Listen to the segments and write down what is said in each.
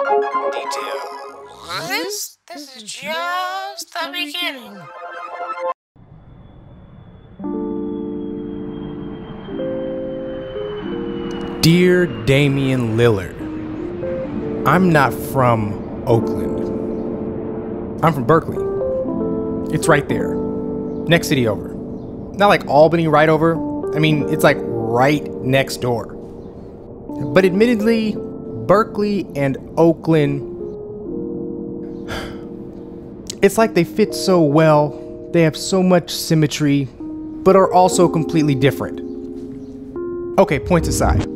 Details. This is just the beginning. Dear Damian Lillard, I'm not from Oakland. I'm from Berkeley. It's right there. Next city over. Not like Albany right over. I mean, it's like right next door. But admittedly, Berkeley and Oakland, it's like they fit so well. They have so much symmetry, but are also completely different. Okay, points aside.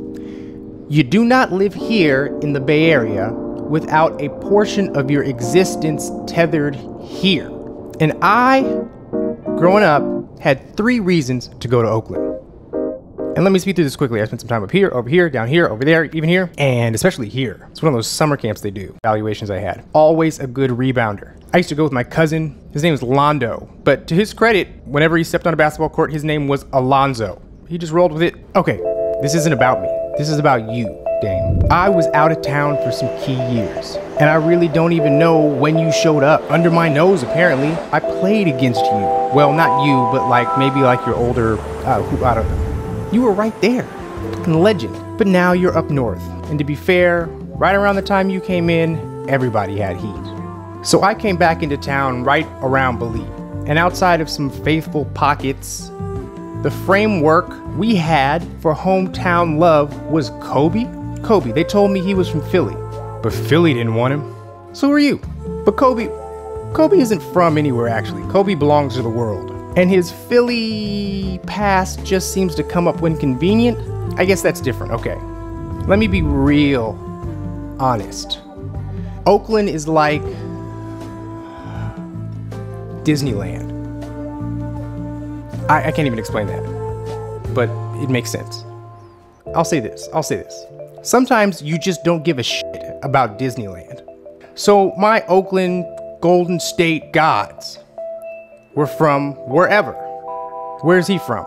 You do not live here in the Bay Area without a portion of your existence tethered here. And I, growing up, had 3 reasons to go to Oakland. And let me speed through this quickly. I spent some time up here, over here, down here, over there, even here, and especially here. It's one of those summer camps they do, evaluations I had. Always a good rebounder. I used to go with my cousin. His name was Londo, but to his credit, whenever he stepped on a basketball court, his name was Alonzo. He just rolled with it. Okay, this isn't about me. This is about you, Dame. I was out of town for some key years, and I really don't even know when you showed up. Under my nose, apparently. I played against you. Well, not you, but like maybe like your older, I don't know. You were right there, fucking legend. But now you're up north, and to be fair, right around the time you came in, everybody had heat. So I came back into town right around Believe, and outside of some faithful pockets, the framework we had for hometown love was Kobe. Kobe, they told me he was from Philly, but Philly didn't want him. So are you. But Kobe isn't from anywhere actually. Kobe belongs to the world. And his Philly past just seems to come up when convenient. I guess that's different, okay. Let me be real honest. Oakland is like Disneyland. I can't even explain that, but it makes sense. I'll say this. Sometimes you just don't give a shit about Disneyland. So my Oakland Golden State gods were from wherever. Where's he from?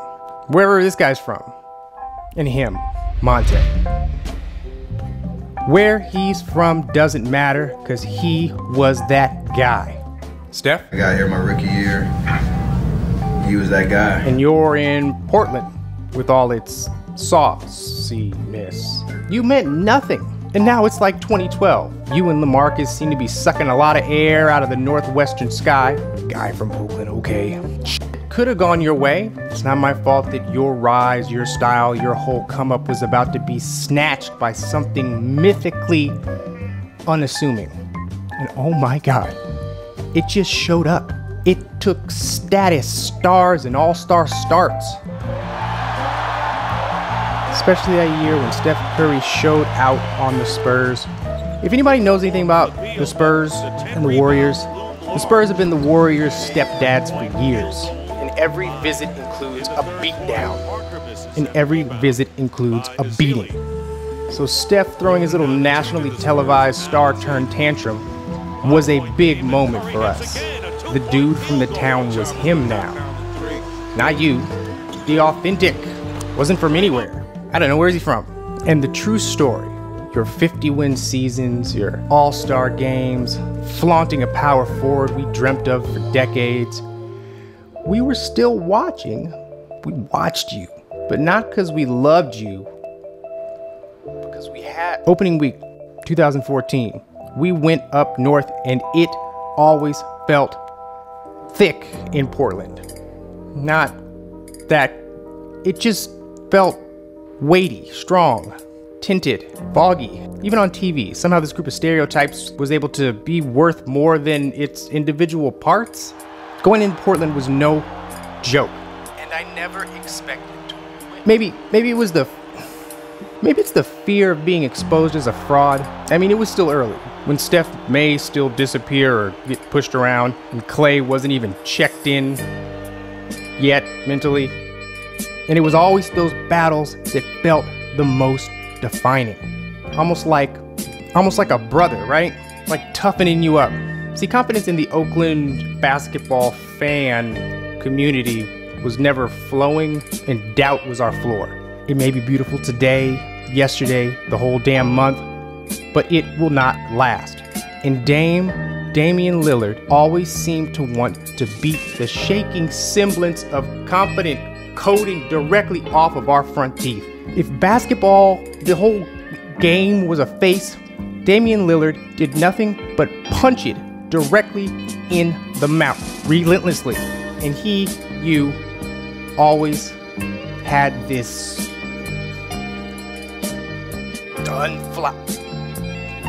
Wherever this guy's from. And him, Monta. Where he's from doesn't matter, because he was that guy. Steph? I got here my rookie year. He was that guy. And you're in Portland with all its sauciness. You meant nothing. And now it's like 2012. You and LaMarcus seem to be sucking a lot of air out of the northwestern sky. Guy from Oakland, okay. Could have gone your way. It's not my fault that your rise, your style, your whole come up was about to be snatched by something mythically unassuming. And oh my God, it just showed up. It took status, stars, and all-star starts. Especially that year when Steph Curry showed out on the Spurs. If anybody knows anything about the Spurs and the Warriors, the Spurs have been the Warriors' stepdads for years. And every visit includes a beatdown. And every visit includes a beating. So Steph throwing his little nationally televised star-turn tantrum was a big moment for us. The dude from the town was him now. Not you. The authentic. Wasn't from anywhere. I don't know, where's he from? And the true story, your 50-win seasons, your all-star games, flaunting a power forward we dreamt of for decades. We were still watching. We watched you, but not because we loved you, because we had. Opening week 2014, we went up north and it always felt thick in Portland. Not that, it just felt weighty, strong, tinted, foggy. Even on TV, somehow this group of stereotypes was able to be worth more than its individual parts. Going into Portland was no joke. And I never expected to win. Maybe it's the fear of being exposed as a fraud. I mean, it was still early, when Steph may still disappear or get pushed around, and Clay wasn't even checked in yet mentally. And it was always those battles that felt the most defining. Almost like a brother, right? Like toughening you up. See, confidence in the Oakland basketball fan community was never flowing, and doubt was our floor. It may be beautiful today, yesterday, the whole damn month, but it will not last. And Damian Lillard always seemed to want to beat the shaking semblance of confident coding directly off of our front teeth. If basketball, the whole game was a face, Damian Lillard did nothing but punch it directly in the mouth, relentlessly. And you always had this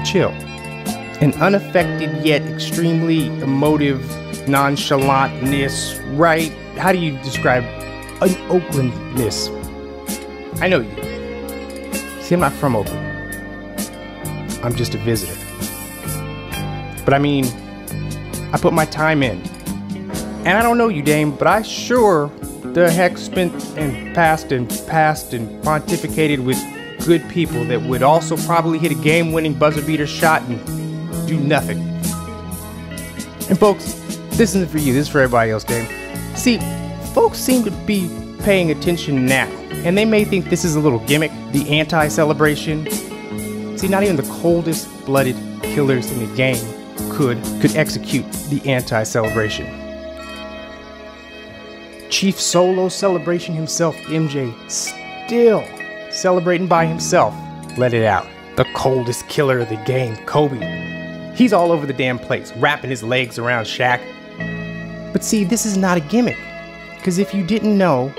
chill. An unaffected yet extremely emotive nonchalantness, right? How do you describe an Oaklandness? I know you. See, I'm not from Oakland. I'm just a visitor. But I mean, I put my time in. And I don't know you, Dame, but I sure the heck spent and passed and pontificated with good people that would also probably hit a game-winning buzzer-beater shot and do nothing. And folks, this isn't for you, this is for everybody else, Dame. See, folks seem to be paying attention now, and they may think this is a little gimmick, the anti-celebration. See, not even the coldest-blooded killers in the game could execute the anti-celebration. Chief Solo Celebration himself, MJ, still celebrating by himself. Let it out. The coldest killer of the game, Kobe. He's all over the damn place, wrapping his legs around Shaq. But see, this is not a gimmick. Because if you didn't know,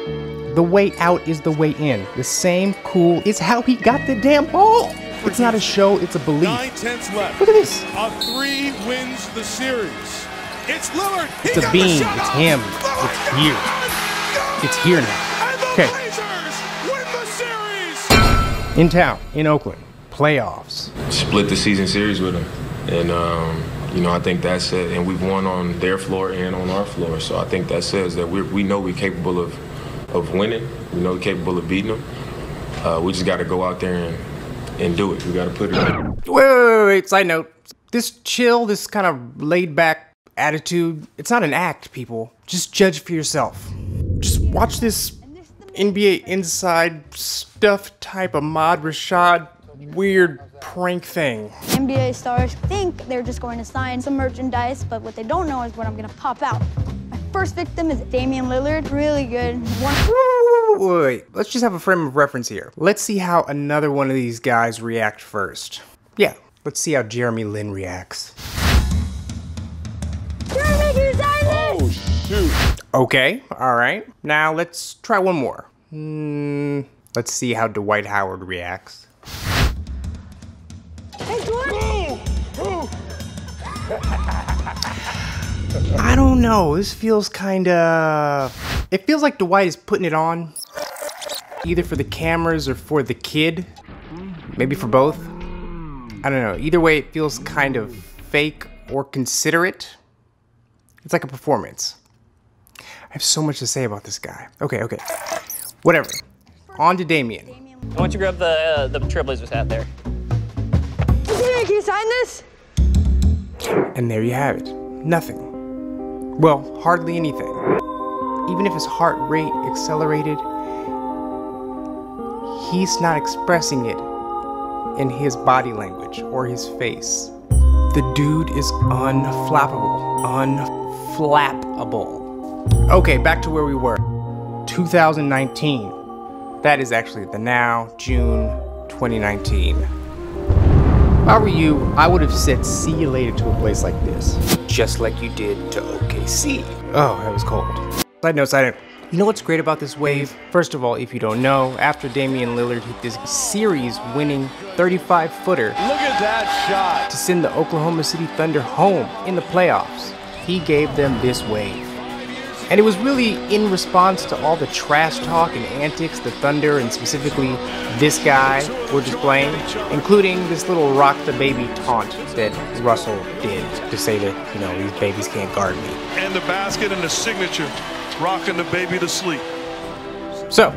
the way out is the way in. The same cool is how he got the damn ball. It's not a show, it's a belief. 9/10 left. Look at this. A 3 wins the series. It's Lillard. It's a beam. It's him. It's here. It's here now. Okay. Win the series. In town, in Oakland, playoffs. Split the season series with them, and you know, I think that's it. And we've won on their floor and on our floor, so I think that says that we know we're capable of winning. We know we're capable of beating them. We just got to go out there and do it. We got to put it in. Wait. Side note: this chill, this kind of laid-back attitude, it's not an act, people. Just judge for yourself. Just watch this NBA Inside Stuff type of Ahmad Rashad weird prank thing. NBA stars think they're just going to sign some merchandise, but what they don't know is what I'm going to pop out. My first victim is Damian Lillard. Really good. Wait, let's just have a frame of reference here. Let's see how another one of these guys react first. Yeah, let's see how Jeremy Lin reacts. Jeremy, can you sign this? Oh, shoot. Okay, all right. Now let's try one more. Let's see how Dwight Howard reacts. Hey, Dwight. I don't know. This feels kinda... It feels like Dwight is putting it on. Either for the cameras or for the kid. Maybe for both. I don't know. Either way, it feels kind of fake or considerate. It's like a performance. I have so much to say about this guy. Okay. Whatever. On to Damian. Why don't you grab the Trailblazers hat there? Can you sign this? And there you have it. Nothing. Well, hardly anything. Even if his heart rate accelerated, he's not expressing it in his body language or his face. The dude is unflappable. Unflappable. Okay, back to where we were. 2019. That is actually the now, June 2019. If I were you, I would have said see you later to a place like this. Just like you did to OKC. Oh, that was cold. Side note. You know what's great about this wave? First of all, if you don't know, after Damian Lillard hit this series-winning 35-footer Look at that shot. to send the Oklahoma City Thunder home in the playoffs, he gave them this wave. And it was really in response to all the trash talk and antics the Thunder, and specifically this guy, were displaying, including this little rock the baby taunt that Russell did to say that, you know, these babies can't guard me. And the basket and the signature, rocking the baby to sleep. So,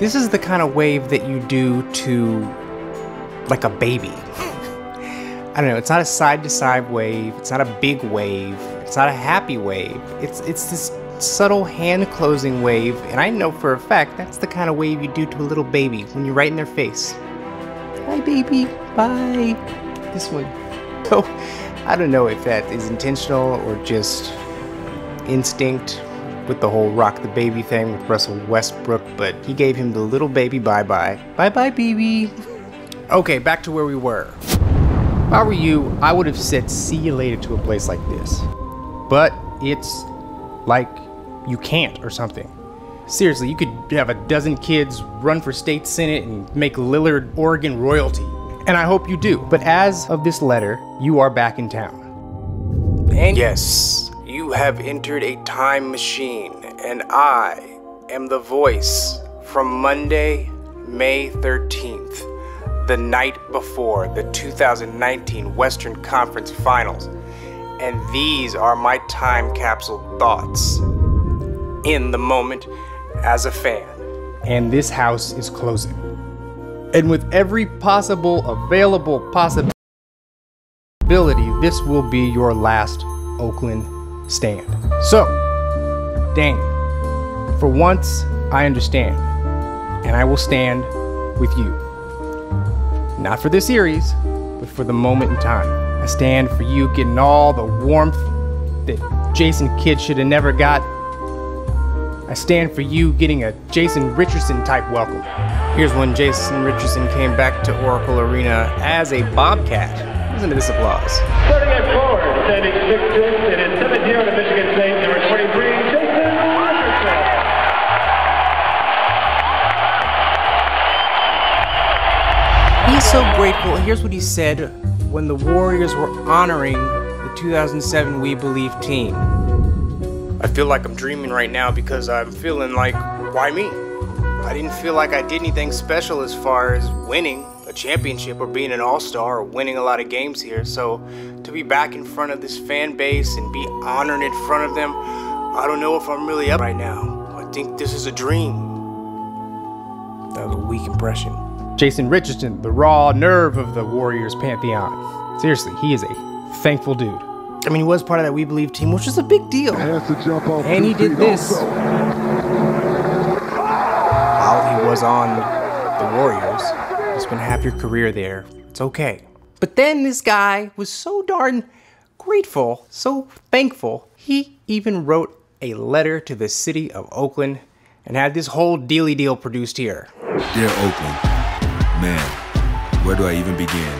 this is the kind of wave that you do to, like, a baby. I don't know, it's not a side-to-side wave, it's not a big wave, it's not a happy wave, it's this subtle hand-closing wave, and I know for a fact that's the kind of wave you do to a little baby when you're right in their face. Right baby, bye. This one. So, I don't know if that is intentional or just instinct with the whole rock the baby thing with Russell Westbrook, but he gave him the little baby bye-bye. Bye-bye, baby. Okay, back to where we were. If I were you, I would have said see you later to a place like this. But it's like you can't or something. Seriously, you could have a dozen kids run for state senate and make Lillard Oregon royalty. And I hope you do. But as of this letter, you are back in town. And yes, you have entered a time machine, and I am the voice from Monday, May 13th, the night before the 2019 Western Conference Finals. And these are my time capsule thoughts. In the moment, as a fan. And this house is closing. And with every possible available possibility, this will be your last Oakland stand. So, Dame, for once, I understand. And I will stand with you. Not for this series, but for the moment in time. I stand for you getting all the warmth that Jason Kidd should have never got. I stand for you getting a Jason Richardson type welcome. Here's when Jason Richardson came back to Oracle Arena as a Bobcat. Listen to this applause. Starting at forward, standing 6'6", it is 7-0 to Michigan State, number 23, Jason Richardson. He's so grateful. Here's what he said when the Warriors were honoring the 2007 We Believe team. I feel like I'm dreaming right now because I'm feeling like, why me? I didn't feel like I did anything special as far as winning a championship or being an all-star or winning a lot of games here. So to be back in front of this fan base and be honored in front of them, I don't know if I'm really up right now. I think this is a dream. That was a weak impression. Jason Richardson, the raw nerve of the Warriors pantheon. Seriously, he is a thankful dude. I mean, he was part of that We Believe team, which is a big deal. And he did this while he was on the Warriors. He's been a happier career there. It's okay. But then this guy was so darn grateful, so thankful, he even wrote a letter to the city of Oakland and had this whole dealy deal produced here. Dear Oakland, man, where do I even begin?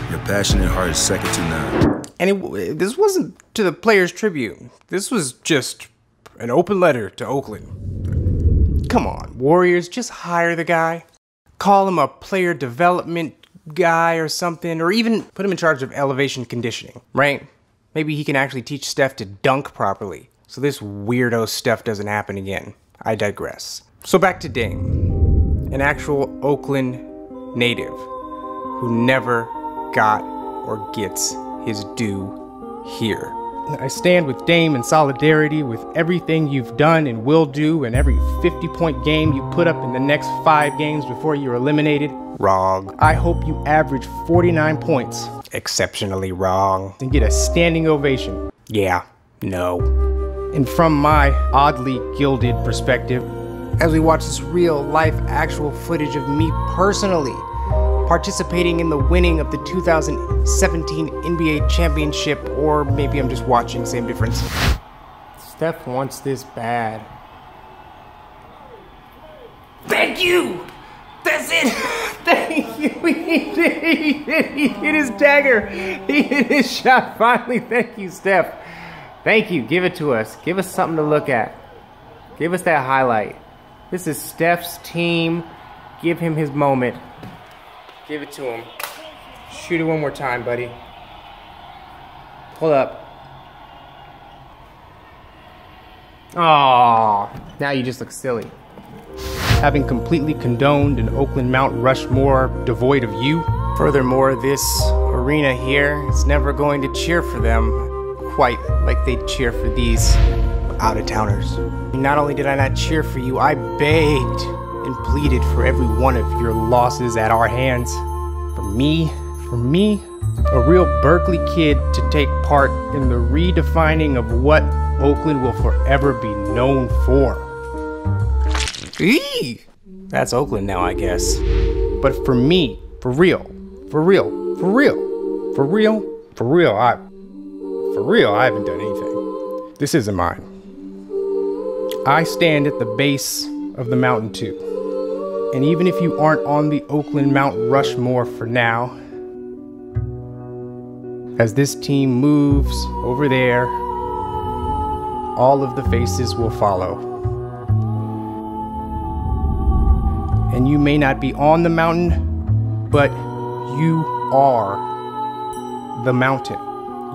Your passionate heart is second to none. And this wasn't to the Players Tribune. This was just an open letter to Oakland. Come on, Warriors, just hire the guy. Call him a player development guy or something, or even put him in charge of elevation conditioning, right? Maybe he can actually teach Steph to dunk properly, so this weirdo stuff doesn't happen again. I digress. So back to Dame, an actual Oakland native who never got or gets his due here. I stand with Dame in solidarity with everything you've done and will do, and every 50-point game you put up in the next 5 games before you're eliminated. Wrong. I hope you average 49 points. Exceptionally wrong. And get a standing ovation. Yeah. No. And from my oddly gilded perspective, as we watch this real life actual footage of me personally participating in the winning of the 2017 NBA championship, or maybe I'm just watching, same difference. Steph wants this bad. Thank you! That's it! Thank you! He hit his dagger! He hit his shot finally! Thank you, Steph! Thank you, give it to us. Give us something to look at. Give us that highlight. This is Steph's team. Give him his moment. Give it to him. Shoot it one more time, buddy. Pull up. Aww, now you just look silly. Having completely condoned an Oakland Mount Rushmore devoid of you. Furthermore, this arena here is never going to cheer for them quite like they cheer for these out-of-towners. Not only did I not cheer for you, I begged and pleaded for every one of your losses at our hands. For me, a real Berkeley kid to take part in the redefining of what Oakland will forever be known for. Eee! That's Oakland now, I guess. But for me, for real, I haven't done anything. This isn't mine. I stand at the base of the mountain too. And even if you aren't on the Oakland Mount Rushmore for now, as this team moves over there, all of the faces will follow. And you may not be on the mountain, but you are the mountain.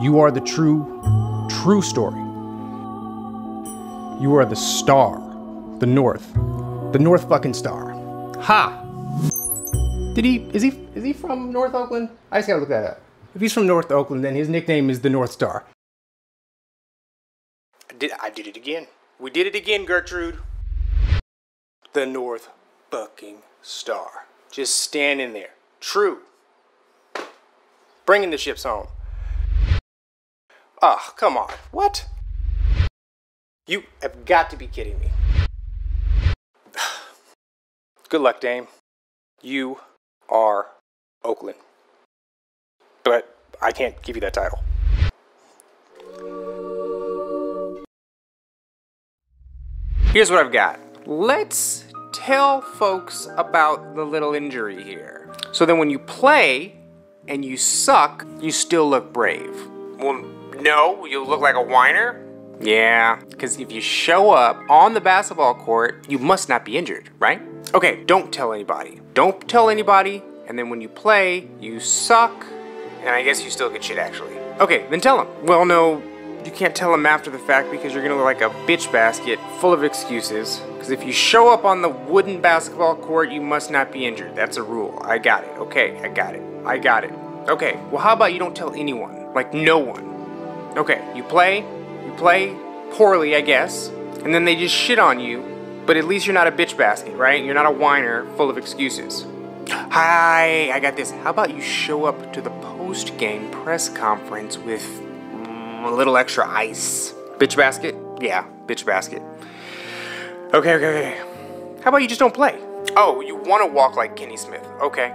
You are the true story. You are the star, the North fucking star. Ha! Is he from North Oakland? I just gotta look that up. If he's from North Oakland, then his nickname is the North Star. I did it again. We did it again, Gertrude. The North fucking Star. Just standing there. True. Bringing the ships home. Oh, come on. What? You have got to be kidding me. Good luck, Dame. You are Oakland. But I can't give you that title. Here's what I've got. Let's tell folks about the little injury here. So then when you play and you suck, you still look brave. Well, no, you look like a whiner. Yeah, because if you show up on the basketball court, you must not be injured, right? Okay, don't tell anybody. Don't tell anybody, and then when you play, you suck, and I guess you still get shit actually. Okay, then tell them. Well, no, you can't tell them after the fact because you're gonna look like a bitch basket full of excuses. Because if you show up on the wooden basketball court, you must not be injured. That's a rule. I got it. Okay, I got it. I got it. Okay, well how about you don't tell anyone? Like no one. Okay, you play poorly, I guess, and then they just shit on you, but at least you're not a bitch basket, right? You're not a whiner full of excuses. Hi, I got this. How about you show up to the post-game press conference with a little extra ice? Bitch basket? Yeah, bitch basket. Okay. How about you just don't play? Oh, you want to walk like Kenny Smith. Okay,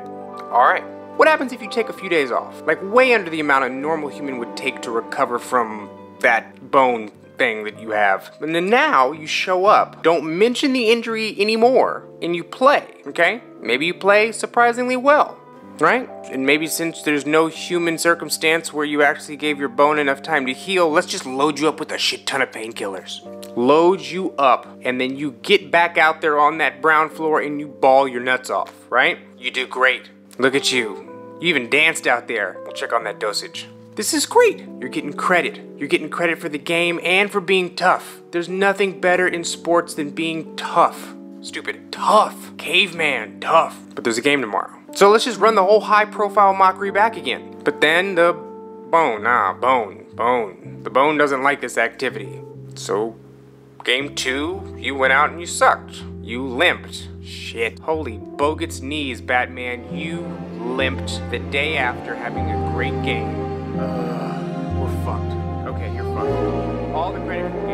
all right. What happens if you take a few days off? Like way under the amount a normal human would take to recover from that bone thing that you have. And then now you show up, don't mention the injury anymore, and you play, okay? Maybe you play surprisingly well, right? And maybe since there's no human circumstance where you actually gave your bone enough time to heal, let's just load you up with a shit ton of painkillers. Load you up, and then you get back out there on that brown floor and you ball your nuts off, right? You do great. Look at you. You even danced out there. We'll check on that dosage. This is great. You're getting credit. You're getting credit for the game and for being tough. There's nothing better in sports than being tough. Stupid. Tough. Caveman. Tough. But there's a game tomorrow. So let's just run the whole high-profile mockery back again. But then the bone. The bone doesn't like this activity. So game 2, you went out and you sucked. You limped. Shit. Holy bogut's knees, Batman. You limped the day after having a great game. We're fucked. Okay, you're fucked. All the credit for the game.